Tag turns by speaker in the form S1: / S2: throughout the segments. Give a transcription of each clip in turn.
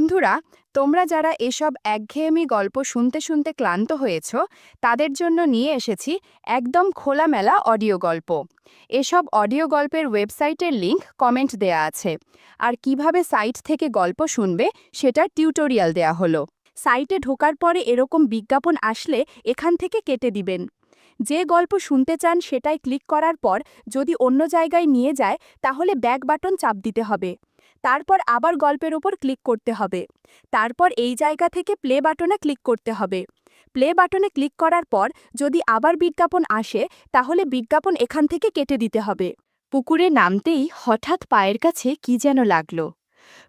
S1: বন্ধুরা, তোমরা যারা এসব একঘেয়েমি গল্প শুনতে শুনতে ক্লান্ত হয়েছ, তাদের জন্য নিয়ে এসেছি একদম খোলামেলা অডিও গল্প। এসব অডিও গল্পের ওয়েবসাইটের লিংক কমেন্ট দেয়া আছে, আর কিভাবে সাইট থেকে গল্প শুনবে সেটার টিউটোরিয়াল দেয়া হলো। সাইটে ঢোকার পরে এরকম বিজ্ঞাপন আসলে এখান থেকে কেটে দিবেন। যে গল্প শুনতে চান সেটাই ক্লিক করার পর যদি অন্য জায়গায় নিয়ে যায় তাহলে ব্যাক বাটন চাপ দিতে হবে। তারপর আবার গল্পের উপর ক্লিক করতে হবে। তারপর এই জায়গা থেকে প্লে বাটনে ক্লিক করতে হবে। প্লে বাটনে ক্লিক করার পর যদি আবার বিজ্ঞাপন আসে তাহলে বিজ্ঞাপন এখান থেকে কেটে দিতে হবে। পুকুরে নামতেই হঠাৎ পায়ের কাছে কি যেন লাগলো।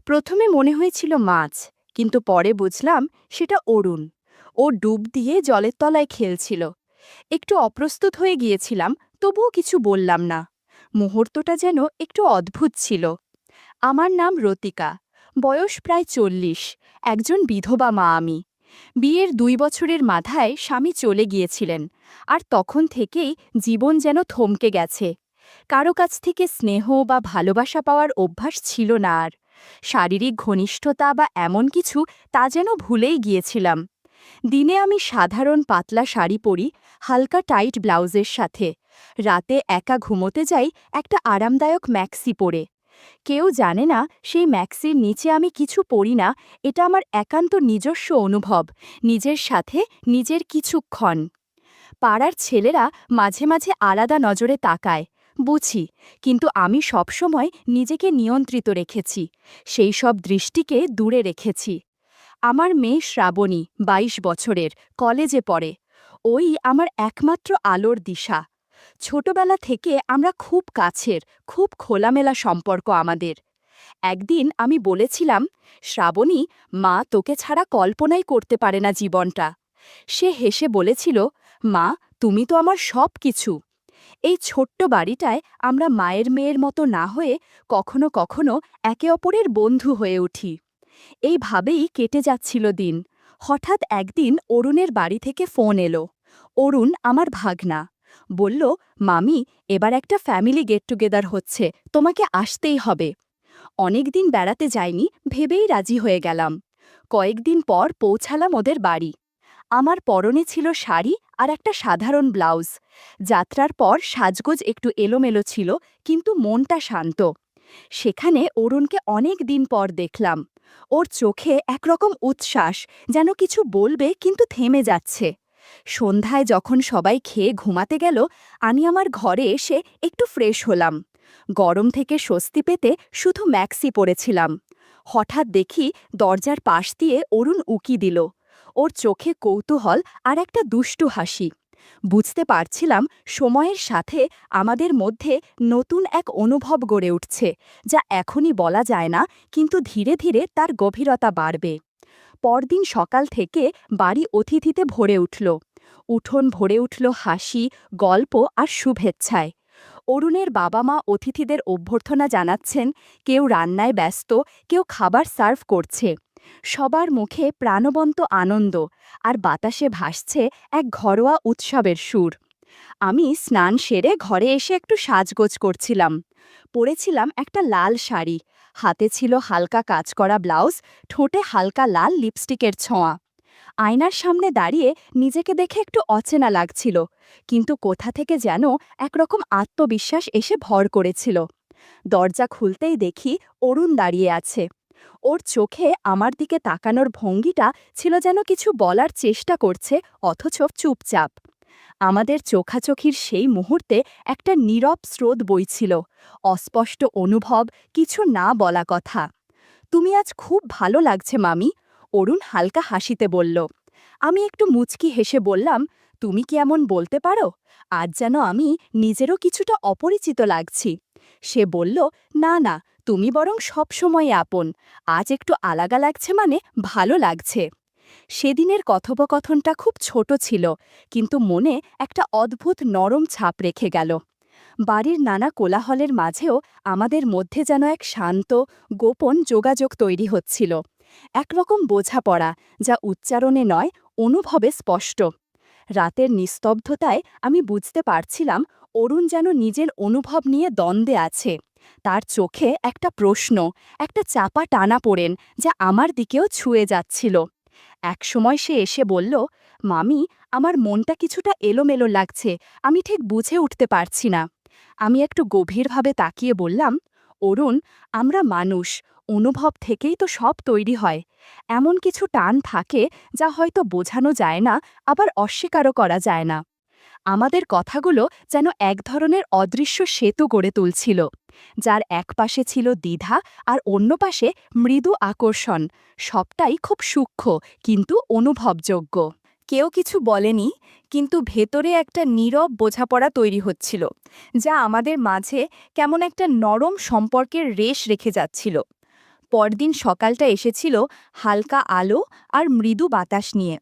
S1: প্রথমে মনে হয়েছিল মাছ, কিন্তু পরে বুঝলাম সেটা অরুণ। ও ডুব দিয়ে জলের তলায় খেলছিল। একটু অপ্রস্তুত হয়ে গিয়েছিলাম, তবুও কিছু বললাম না। মুহূর্তটা যেন একটু অদ্ভুত ছিল। আমার নাম রতিকা, বয়স প্রায় ৪০, একজন বিধবা মা আমি। বিয়ের ২ বছরের মাথায় স্বামী চলে গিয়েছিলেন, আর তখন থেকেই জীবন যেন থমকে গেছে। কারো কাছ থেকে স্নেহ বা ভালোবাসা পাওয়ার অভ্যাস ছিল না আর। শারীরিক ঘনিষ্ঠতা বা এমন কিছু তা যেন ভুলেই গিয়েছিলাম। দিনে আমি সাধারণ পাতলা শাড়ি পরি, হালকা টাইট ব্লাউজের সাথে। রাতে একা ঘুমোতে যাই একটা আরামদায়ক ম্যাক্সি পরে। কেউ জানে না সেই ম্যাক্সির নিচে আমি কিছু পরি না। এটা আমার একান্ত নিজস্ব অনুভব, নিজের সাথে নিজের কিছুক্ষণ। পাড়ার ছেলেরা মাঝে মাঝে আলাদা নজরে তাকায়, বুঝি, কিন্তু আমি সবসময় নিজেকে নিয়ন্ত্রিত রেখেছি, সেই সব দৃষ্টিকে দূরে রেখেছি। আমার মেয়ে শ্রাবণী, ২২ বছরের, কলেজে পড়ে। ওই আমার একমাত্র আলোর দিশা। ছোটবেলা থেকে আমরা খুব কাছের, খুব খোলামেলা সম্পর্ক আমাদের। একদিন আমি বলেছিলাম, শ্রাবণী, মা তোকে ছাড়া কল্পনাই করতে পারে না জীবনটা। সে হেসে বলেছিল, মা, তুমি তো আমার সব কিছু। এই ছোট্ট বাড়িটায় আমরা মায়ের মেয়ের মতো না হয়ে কখনো কখনো একে অপরের বন্ধু হয়ে উঠি। এইভাবেই কেটে যাচ্ছিল দিন। হঠাৎ একদিন অরুণের বাড়ি থেকে ফোন এলো। অরুণ আমার ভাগনা। বলল, মামি, এবার একটা ফ্যামিলি গেট টুগেদার হচ্ছে, তোমাকে আসতেই হবে। অনেকদিন বেড়াতে যাইনি ভেবেই রাজি হয়ে গেলাম। কয়েকদিন পর পৌঁছালাম ওদের বাড়ি। আমার পরনে ছিল শাড়ি আর একটা সাধারণ ব্লাউজ। যাত্রার পর সাজগোজ একটু এলোমেলো ছিল, কিন্তু মনটা শান্ত। সেখানে অরুণকে অনেক দিন পর দেখলাম। ওর চোখে একরকম উচ্ছ্বাস, যেন কিছু বলবে কিন্তু থেমে যাচ্ছে। সন্ধ্যায় যখন সবাই খেয়ে ঘুমাতে গেল, আমি আমার ঘরে এসে একটু ফ্রেশ হলাম। গরম থেকে স্বস্তি পেতে শুধু ম্যাক্সি পরেছিলাম। হঠাৎ দেখি দরজার পাশ দিয়ে অরুণ উকি দিল। ওর চোখে কৌতূহল আর একটা দুষ্টু হাসি। বুঝতে পারছিলাম সময়ের সাথে আমাদের মধ্যে নতুন এক অনুভব গড়ে উঠছে, যা এখনই বলা যায় না, কিন্তু ধীরে ধীরে তার গভীরতা বাড়বে। পরদিন সকাল থেকে বাড়ি অতিথিতে ভরে উঠল। উঠোন ভরে উঠল হাসি, গল্প আর শুভেচ্ছায়। অরুণের বাবা মা অতিথিদের অভ্যর্থনা জানাচ্ছেন, কেউ রান্নায় ব্যস্ত, কেউ খাবার সার্ভ করছে। সবার মুখে প্রাণবন্ত আনন্দ, আর বাতাসে ভাসছে এক ঘরোয়া উৎসবের সুর। আমি স্নান সেরে ঘরে এসে একটু সাজগোজ করছিলাম। পরেছিলাম একটা লাল শাড়ি, হাতে ছিল হালকা কাজ করা ব্লাউজ, ঠোঁটে হালকা লাল লিপস্টিকের ছোঁয়া। আয়নার সামনে দাঁড়িয়ে নিজেকে দেখে একটু অচেনা লাগছিল, কিন্তু কোথা থেকে যেন একরকম আত্মবিশ্বাস এসে ভর করেছিল। দরজা খুলতেই দেখি অরুণ দাঁড়িয়ে আছে। ওর চোখে আমার দিকে তাকানোর ভঙ্গিটা ছিল যেন কিছু বলার চেষ্টা করছে, অথচ চুপচাপ। আমাদের চোখাচোখির সেই মুহূর্তে একটা নীরব স্রোত বইছিল, অস্পষ্ট অনুভব, কিছু না বলা কথা। তুমি আজ খুব ভালো লাগছে মামি, অরুণ হালকা হাসিতে বলল। আমি একটু মুচকি হেসে বললাম, তুমি কি এমন বলতে পারো? আজ যেন আমি নিজেরও কিছুটা অপরিচিত লাগছি। সে বলল, না না, তুমি বরং সবসময় আপন। আজ একটু আলাদা লাগছে মানে ভালো লাগছে। সেদিনের কথোপকথনটা খুব ছোট ছিল, কিন্তু মনে একটা অদ্ভুত নরম ছাপ রেখে গেল। বাড়ির নানা কোলাহলের মাঝেও আমাদের মধ্যে যেন এক শান্ত, গোপন যোগাযোগ তৈরি হচ্ছিল। একরকম বোঝাপড়া, যা উচ্চারণে নয়, অনুভবে স্পষ্ট। রাতের নিস্তব্ধতায় আমি বুঝতে পারছিলাম অরুণ যেন নিজের অনুভব নিয়ে দ্বন্দ্বে আছে। তার চোখে একটা প্রশ্ন, একটা চাপা টানা পড়েন যা আমার দিকেও ছুঁয়ে যাচ্ছিল। একসময় সে এসে বলল, মামি, আমার মনটা কিছুটা এলোমেলো লাগছে, আমি ঠিক বুঝে উঠতে পারছি না। আমি একটু গভীরভাবে তাকিয়ে বললাম, অরুণ, আমরা মানুষ, অনুভব থেকেই তো সব তৈরি হয়। এমন কিছু টান থাকে যা হয়তো বোঝানো যায় না, আবার অস্বীকারও করা যায় না। আমাদের কথাগুলো যেন এক ধরনের অদৃশ্য সেতু গড়ে তুলছিল, যার এক পাশে ছিল দ্বিধা আর অন্য পাশে মৃদু আকর্ষণ। সবটাই খুব সূক্ষ্ম কিন্তু অনুভবযোগ্য। কেউ কিছু বলেনি, কিন্তু ভেতরে একটা নীরব বোঝাপড়া তৈরি হচ্ছিল, যা আমাদের মাঝে কেমন একটা নরম সম্পর্কের রেশ রেখে যাচ্ছিল। পরদিন সকালটা এসেছিল হালকা আলো আর মৃদু বাতাস নিয়ে।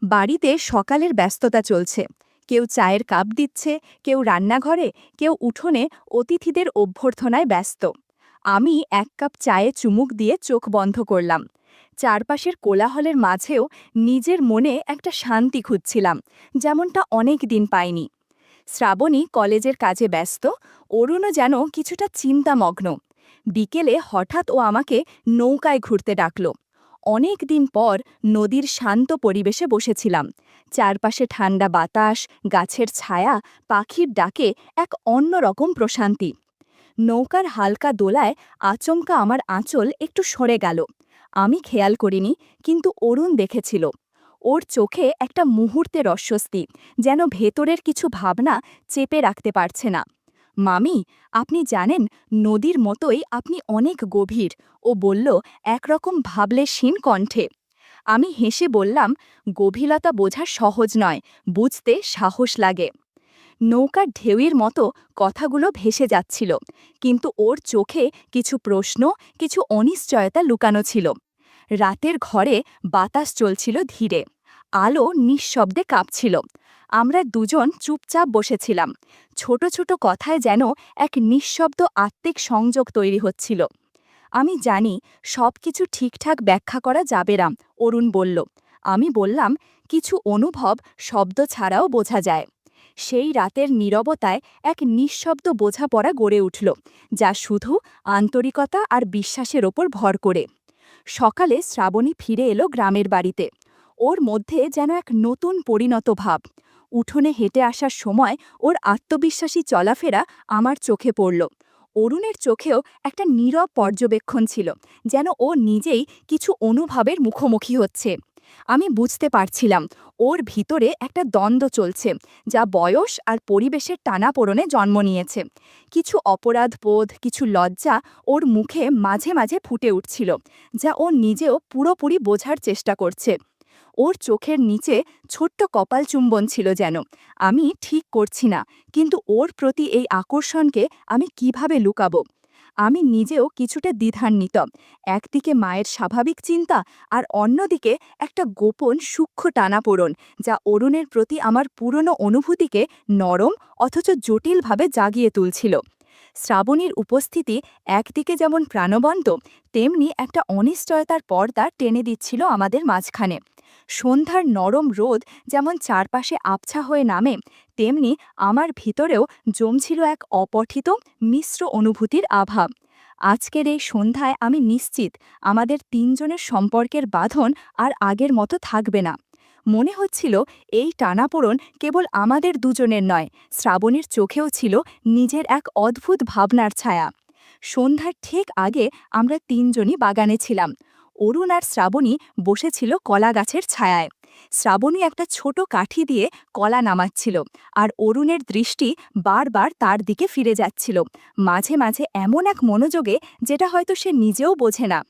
S1: বাড়িতে সকালের ব্যস্ততা চলছে। কেউ চায়ের কাপ দিচ্ছে, কেউ রান্নাঘরে, কেউ উঠোনে অতিথিদের অভ্যর্থনায় ব্যস্ত। আমি এক কাপ চায়ে চুমুক দিয়ে চোখ বন্ধ করলাম। চারপাশের কোলাহলের মাঝেও নিজের মনে একটা শান্তি খুঁজছিলাম, যেমনটা অনেক দিন পাইনি। শ্রাবণী কলেজের কাজে ব্যস্ত, অরুণও যেন কিছুটা চিন্তামগ্ন। বিকেলে হঠাৎ ও আমাকে নৌকায় ঘুরতে ডাকল। অনেক দিন পর নদীর শান্ত পরিবেশে বসেছিলাম। চারপাশে ঠান্ডা বাতাস, গাছের ছায়া, পাখির ডাকে এক অন্যরকম প্রশান্তি। নৌকার হালকা দোলায় আচমকা আমার আঁচল একটু সরে গেল। আমি খেয়াল করিনি, কিন্তু অরুণ দেখেছিল। ওর চোখে একটা মুহূর্তের অস্বস্তি, যেন ভেতরের কিছু ভাবনা চেপে রাখতে পারছে না। মামি, আপনি জানেন, নদীর মতোই আপনি অনেক গভীর, ও বলল একরকম ভাবলেশীন কণ্ঠে। আমি হেসে বললাম, গভীরতা বোঝা সহজ নয়, বুঝতে সাহস লাগে। নৌকার ঢেউয়ের মতো কথাগুলো ভেসে যাচ্ছিল, কিন্তু ওর চোখে কিছু প্রশ্ন, কিছু অনিশ্চয়তা লুকানো ছিল। রাতের ঘরে বাতাস চলছিল ধীরে, আলো নিঃশব্দে কাঁপছিল। আমরা দুজন চুপচাপ বসেছিলাম। ছোট ছোট কথায় যেন এক নিঃশব্দ আত্মিক সংযোগ তৈরি হচ্ছিল। আমি জানি সব কিছু ঠিকঠাক ব্যাখ্যা করা যাবে না, অরুণ বলল। আমি বললাম, কিছু অনুভব শব্দ ছাড়াও বোঝা যায়। সেই রাতের নীরবতায় এক নিঃশব্দ বোঝাপড়া গড়ে উঠল, যা শুধু আন্তরিকতা আর বিশ্বাসের ওপর ভর করে। সকালে শ্রাবণী ফিরে এলো গ্রামের বাড়িতে। ওর মধ্যে যেন এক নতুন পরিণত ভাব। উঠোনে হেঁটে আসার সময় ওর আত্মবিশ্বাসী চলাফেরা আমার চোখে পড়ল। অরুণের চোখেও একটা নীরব পর্যবেক্ষণ ছিল, যেন ও নিজেই কিছু অনুভবের মুখোমুখি হচ্ছে। আমি বুঝতে পারছিলাম ওর ভিতরে একটা দ্বন্দ্ব চলছে, যা বয়স আর পরিবেশের টানাপোড়নে জন্ম নিয়েছে। কিছু অপরাধবোধ, কিছু লজ্জা ওর মুখে মাঝে মাঝে ফুটে উঠছিল, যা ও নিজেও পুরোপুরি বোঝার চেষ্টা করছে। ওর চোখের নিচে ছোট্ট কপাল চুম্বন ছিল যেন। আমি ঠিক করছি না, কিন্তু ওর প্রতি এই আকর্ষণকে আমি কিভাবে লুকাবো? আমি নিজেও কিছুটা দ্বিধান্বিত। একদিকে মায়ের স্বাভাবিক চিন্তা, আর অন্যদিকে একটা গোপন সূক্ষ্ম টানাপোড়ন, যা অরুণের প্রতি আমার পুরনো অনুভূতিকে নরম অথচ জটিলভাবে জাগিয়ে তুলছিল। শ্রাবণীর উপস্থিতি একদিকে যেমন প্রাণবন্ত, তেমনি একটা অনিশ্চয়তার পর্দা টেনে দিচ্ছিল আমাদের মাঝখানে। সন্ধ্যার নরম রোদ যেমন চারপাশে আবছা হয়ে নামে, তেমনি আমার ভিতরেও জমছিল এক অপঠিত মিশ্র অনুভূতির আভা। আজকের এই সন্ধ্যায় আমি নিশ্চিত আমাদের তিনজনের সম্পর্কের বাঁধন আর আগের মতো থাকবে না। মনে হচ্ছিল এই টানাপোড়ন কেবল আমাদের দুজনের নয়, শ্রাবণীর চোখেও ছিল নিজের এক অদ্ভুত ভাবনার ছায়া। সন্ধ্যার ঠিক আগে আমরা তিনজনই বাগানে ছিলাম। অরুণ আর শ্রাবণী বসেছিল কলা গাছের ছায়ায়। শ্রাবণী একটা ছোট কাঠি দিয়ে কলা নামাচ্ছিল, আর অরুণের দৃষ্টি বারবার তার দিকে ফিরে যাচ্ছিল, মাঝে মাঝে এমন এক মনোযোগে যেটা হয়তো সে নিজেও বোঝে না।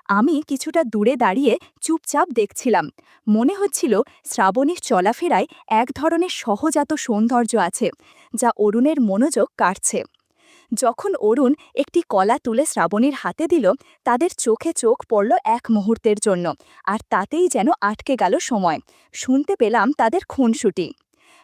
S1: আমি কিছুটা দূরে দাঁড়িয়ে চুপচাপ দেখছিলাম। মনে হচ্ছিল শ্রাবণীর চলাফেরায় এক ধরনের সহজাত সৌন্দর্য আছে, যা অরুণের মনোযোগ কাড়ছে। যখন অরুণ একটি কলা তুলে শ্রাবণীর হাতে দিল, তাদের চোখে চোখ পড়ল এক মুহূর্তের জন্য, আর তাতেই যেন আটকে গেল সময়। শুনতে পেলাম তাদের খুনসুটি।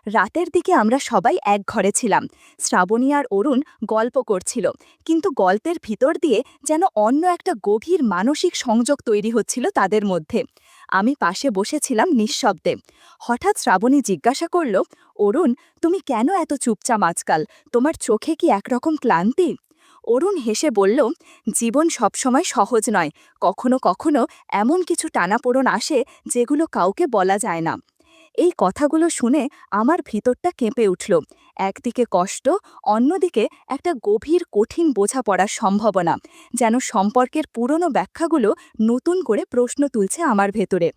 S2: রাতের দিকে আমরা সবাই এক ঘরে ছিলাম। শ্রাবণী আর অরুণ গল্প করছিল, কিন্তু গল্পের ভিতর দিয়ে যেন অন্য একটা গভীর মানসিক সংযোগ তৈরি হচ্ছিল তাদের মধ্যে। আমি পাশে বসেছিলাম নিঃশব্দে। হঠাৎ শ্রাবণী জিজ্ঞাসা করল, অরুণ, তুমি কেন এত চুপচাপ আজকাল? তোমার চোখে কি একরকম ক্লান্তি? অরুণ হেসে বলল, জীবন সবসময় সহজ নয়। কখনো কখনো এমন কিছু টানাপোড়েন আসে যেগুলো কাউকে বলা যায় না। এই কথাগুলো শুনে আমার ভিতরটা কেঁপে উঠল। একদিকে কষ্ট, অন্যদিকে একটা গভীর কঠিন বোঝাপড়ার সম্ভাবনা, যেন সম্পর্কের পুরনো ব্যাখ্যাগুলো নতুন করে প্রশ্ন তুলছে আমার ভেতরে।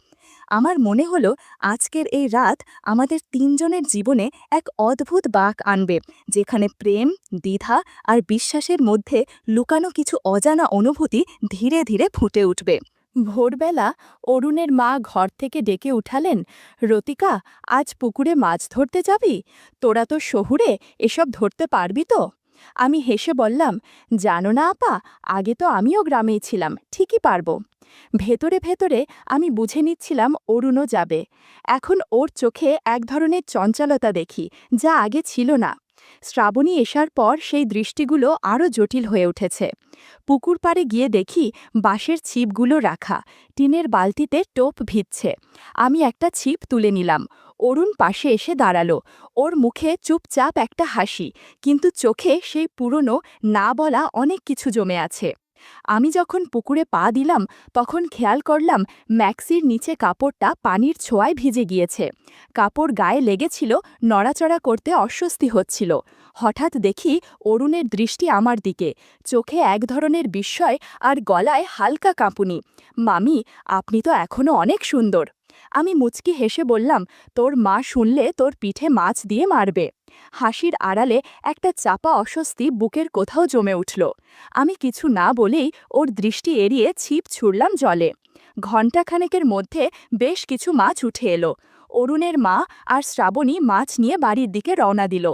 S2: আমার মনে হলো আজকের এই রাত আমাদের তিনজনের জীবনে এক অদ্ভুত বাঁক আনবে, যেখানে প্রেম, দ্বিধা আর বিশ্বাসের মধ্যে লুকানো কিছু অজানা অনুভূতি ধীরে ধীরে ফুটে উঠবে।
S1: ভোরবেলা অরুণের মা ঘর থেকে ডেকে উঠালেন, রতিকা, আজ পুকুরে মাছ ধরতে যাবি? তোরা তো শহুরে, এসব ধরতে পারবি তো? আমি হেসে বললাম, জানো না আপা, আগে তো আমিও গ্রামেই ছিলাম, ঠিকই পারবো। ভেতরে ভেতরে আমি বুঝে নিচ্ছিলাম অরুণও যাবে। এখন ওর চোখে এক ধরনের চঞ্চলতা দেখি, যা আগে ছিল না। শ্রাবণী এসার পর সেই দৃষ্টিগুলো আরও জটিল হয়ে উঠেছে। পুকুর পাড়ে গিয়ে দেখি বাঁশের ছিপগুলো রাখা, টিনের বালতিতে টোপ ভিজছে। আমি একটা ছিপ তুলে নিলাম। অরুণ পাশে এসে দাঁড়ালো। ওর মুখে চুপচাপ একটা হাসি, কিন্তু চোখে সেই পুরনো না বলা অনেক কিছু জমে আছে। আমি যখন পুকুরে পা দিলাম, তখন খেয়াল করলাম ম্যাক্সির নিচে কাপড়টা পানির ছোঁয়ায় ভিজে গিয়েছে। কাপড় গায়ে লেগেছিল, নড়াচড়া করতে অস্বস্তি হচ্ছিল। হঠাৎ দেখি অরুণের দৃষ্টি আমার দিকে, চোখে এক ধরনের বিস্ময় আর গলায় হালকা কাঁপুনি। মামি, আপনি তো এখনও অনেক সুন্দর। আমি মুচকি হেসে বললাম, তোর মা শুনলে তোর পিঠে মাছ দিয়ে মারবে। হাসির আড়ালে একটা চাপা অস্বস্তি বুকের কোথাও জমে উঠল। আমি কিছু না বলেই ওর দৃষ্টি এড়িয়ে ছিপ ছুড়লাম জলে। ঘণ্টাখানেকের মধ্যে বেশ কিছু মাছ উঠে এলো। অরুণের মা আর শ্রাবণী মাছ নিয়ে বাড়ির দিকে রওনা দিল।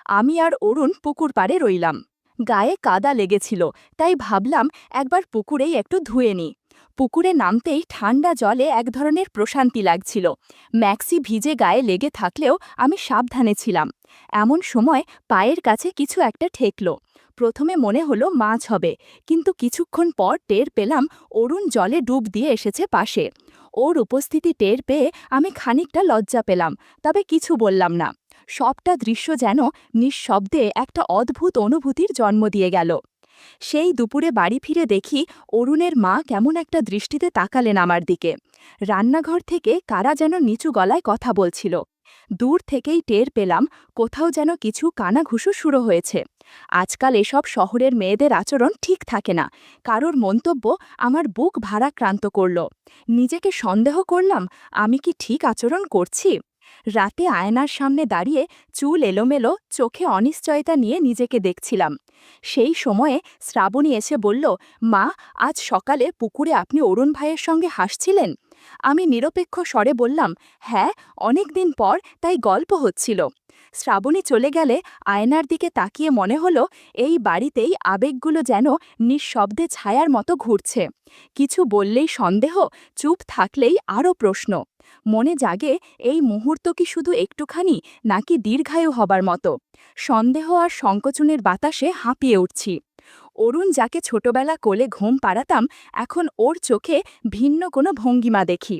S1: আমি আর অরুণ পুকুর পাড়ে রইলাম। গায়ে কাদা লেগেছিল, তাই ভাবলাম একবার পুকুরেই একটু ধুয়ে নিই। পুকুরে নামতেই ঠান্ডা জলে এক ধরনের প্রশান্তি লাগছিল। ম্যাক্সি ভিজে গায়ে লেগে থাকলেও আমি সাবধানে ছিলাম। এমন সময় পায়ের কাছে কিছু একটা ঠেকল। প্রথমে মনে হলো মাছ হবে, কিন্তু কিছুক্ষণ পর টের পেলাম অরুণ জলে ডুব দিয়ে এসেছে পাশে। ওর উপস্থিতি টের পেয়ে আমি খানিকটা লজ্জা পেলাম, তবে কিছু বললাম না। সবটা দৃশ্য যেন নিঃশব্দে একটা অদ্ভুত অনুভূতির জন্ম দিয়ে গেল। সেই দুপুরে বাড়ি ফিরে দেখি অরুণের মা কেমন একটা দৃষ্টিতে তাকালেন আমার দিকে। রান্নাঘর থেকে কারা যেন নিচু গলায় কথা বলছিল। দূর থেকেই টের পেলাম কোথাও যেন কিছু কানাঘুষো শুরু হয়েছে। আজকাল এসব শহরের মেয়েদের আচরণ ঠিক থাকে না। কারোর মন্তব্য আমার বুক ভারাক্রান্ত করল। নিজেকে সন্দেহ করলাম, আমি কি ঠিক আচরণ করছি? রাতে আয়নার সামনে দাঁড়িয়ে চুল এলোমেলো, চোখে অনিশ্চয়তা নিয়ে নিজেকে দেখছিলাম। সেই সময়ে শ্রাবণী এসে বলল, মা, আজ সকালে পুকুরে আপনি অরুণ ভাইয়ের সঙ্গে হাসছিলেন। আমি নিরপেক্ষ স্বরে বললাম, হ্যাঁ, অনেক দিন পর, তাই গল্প হচ্ছিল। শ্রাবণী চলে গেলে আয়নার দিকে তাকিয়ে মনে হলো এই বাড়িতেই আবেগগুলো যেন নিঃশব্দে ছায়ার মতো ঘুরছে। কিছু বললেই সন্দেহ, চুপ থাকলেই আরও প্রশ্ন। মনে জাগে এই মুহূর্ত কি শুধু একটুখানি, নাকি দীর্ঘায়ু হবার মতো? সন্দেহ আর সংকোচনের বাতাসে হাঁপিয়ে উঠছি। অরুণ যাকে ছোটবেলা কোলে ঘুম পাড়াতাম, এখন ওর চোখে ভিন্ন কোনো ভঙ্গিমা দেখি।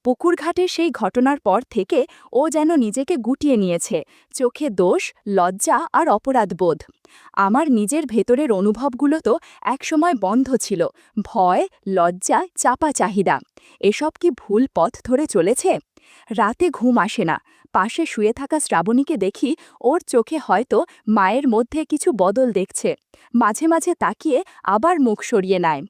S1: পুকুরঘাটের সেই ঘটনার পর থেকে ও যেন নিজেকে গুটিয়ে নিয়েছে, চোখে দোষ, লজ্জা আর অপরাধবোধ। আমার নিজের ভেতরের অনুভবগুলো তো একসময় বন্ধ ছিল, ভয়, লজ্জা, চাপা চাহিদা। এসব কি ভুল পথ ধরে চলেছে? রাতে ঘুম আসে না। পাশে শুয়ে থাকা শ্রাবণীকে দেখি, ওর চোখে হয়তো মায়ের মধ্যে কিছু বদল দেখছে। মাঝে মাঝে তাকিয়ে আবার মুখ সরিয়ে নেয়।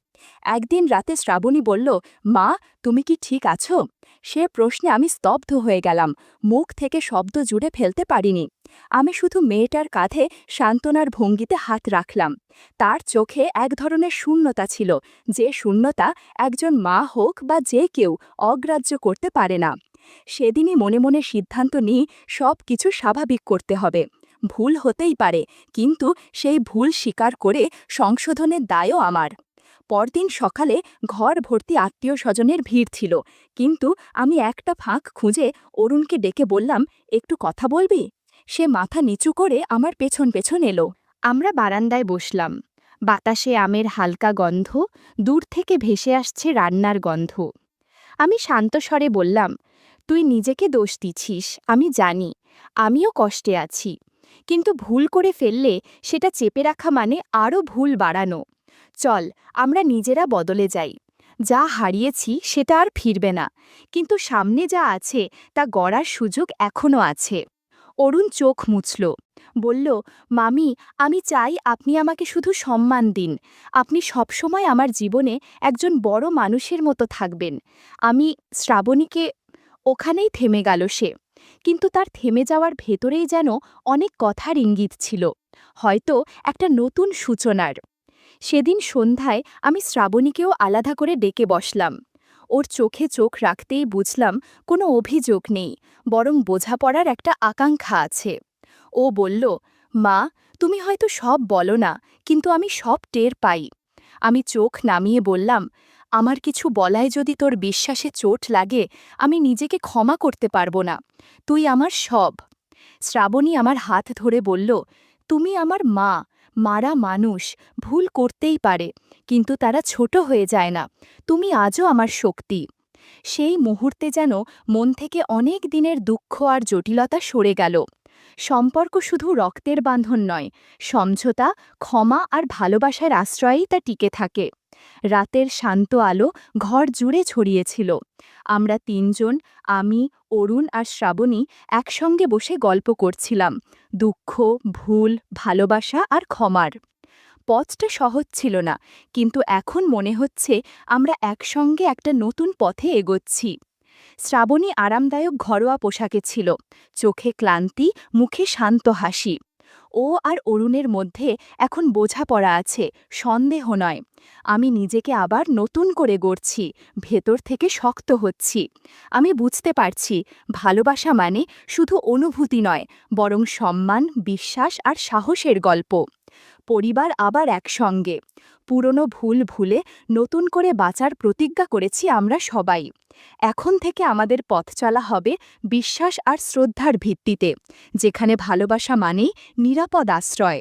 S1: একদিন রাতে শ্রাবণী বলল, মা, তুমি কি ঠিক আছো? সে প্রশ্নে আমি স্তব্ধ হয়ে গেলাম, মুখ থেকে শব্দ জুড়ে ফেলতে পারিনি। আমি শুধু মেয়েটার কাঁধে সান্ত্বনার ভঙ্গিতে হাত রাখলাম। তার চোখে এক ধরনের শূন্যতা ছিল, যে শূন্যতা একজন মা হোক বা যে কেউ অগ্রাহ্য করতে পারে না। সেদিনই মনে মনে সিদ্ধান্ত নিই, সব কিছু স্বাভাবিক করতে হবে। ভুল হতেই পারে, কিন্তু সেই ভুল স্বীকার করে সংশোধনের দায়ও আমার।
S2: পরদিন সকালে ঘর ভর্তি আত্মীয় স্বজনের ভিড় ছিল, কিন্তু আমি একটা ফাঁক খুঁজে অরুণকে ডেকে বললাম, একটু কথা বলবি? সে মাথা নিচু করে আমার পেছন পেছন এলো।
S1: আমরা বারান্দায় বসলাম। বাতাসে আমের হালকা গন্ধ, দূর থেকে ভেসে আসছে রান্নার গন্ধ। আমি শান্ত স্বরে বললাম, তুই নিজেকে দোষ দিছিস, আমি জানি, আমিও কষ্টে আছি, কিন্তু ভুল করে ফেললে সেটা চেপে রাখা মানে আরও ভুল বাড়ানো। চল, আমরা নিজেরা বদলে যাই। যা হারিয়েছি সেটা আর ফিরবে না, কিন্তু সামনে যা আছে তা গড়ার সুযোগ এখনও আছে। অরুণ চোখ মুছল, বলল, মামি, আমি চাই আপনি আমাকে শুধু সম্মান দিন। আপনি সবসময় আমার জীবনে একজন বড় মানুষের মতো থাকবেন। আমি শ্রাবণীকে। ওখানেই থেমে গেল সে, কিন্তু তার থেমে যাওয়ার ভেতরেই যেন অনেক কথার ইঙ্গিত ছিল, হয়তো একটা নতুন সূচনার। সেদিন সন্ধ্যায় আমি শ্রাবণীকেও আলাদা করে ডেকে বসলাম। ওর চোখে চোখ রাখতেই বুঝলাম কোনো অভিযোগ নেই, বরং বোঝাপড়ার একটা আকাঙ্ক্ষা আছে। ও বলল, মা, তুমি হয়তো সব বলো না, কিন্তু আমি সব টের পাই। আমি চোখ নামিয়ে বললাম, আমার কিছু বলায় যদি তোর বিশ্বাসে চোট লাগে, আমি নিজেকে ক্ষমা করতে পারবো না। তুই আমার সব। শ্রাবণী আমার হাত ধরে বলল, তুমি আমার মা। মারা মানুষ ভুল করতেই পারে, কিন্তু তারা ছোট হয়ে যায় না। তুমি আজও আমার শক্তি। সেই মুহূর্তে যেন মন থেকে অনেক দিনের দুঃখ আর জটিলতা সরে গেল। সম্পর্ক শুধু রক্তের বাঁধন নয়, সমঝোতা, ক্ষমা আর ভালোবাসার আশ্রয়েই তা টিকে থাকে। রাতের শান্ত আলো ঘর জুড়ে ছড়িয়েছিল। আমরা তিনজন, আমি, অরুণ আর শ্রাবণী, একসঙ্গে বসে গল্প করছিলাম, দুঃখ, ভুল, ভালোবাসা আর ক্ষমার। পথটা সহজ ছিল না, কিন্তু এখন মনে হচ্ছে আমরা একসঙ্গে একটা নতুন পথে এগোচ্ছি। শ্রাবণী আরামদায়ক ঘরোয়া পোশাকে ছিল, চোখে ক্লান্তি, মুখে শান্ত হাসি। ও আর অরুণের মধ্যে এখন বোঝাপড়া আছে, সন্দেহ নয়। আমি নিজেকে আবার নতুন করে গড়ছি, ভেতর থেকে শক্ত হচ্ছি। আমি বুঝতে পারছি, ভালোবাসা মানে শুধু অনুভূতি নয়, বরং সম্মান, বিশ্বাস আর সাহসের গল্প। পরিবার আবার একসঙ্গে। পুরনো ভুল ভুলে নতুন করে বাঁচার প্রতিজ্ঞা করেছি আমরা সবাই। এখন থেকে আমাদের পথ চলা হবে বিশ্বাস আর শ্রদ্ধার ভিত্তিতে, যেখানে ভালোবাসা মানেই নিরাপদ আশ্রয়।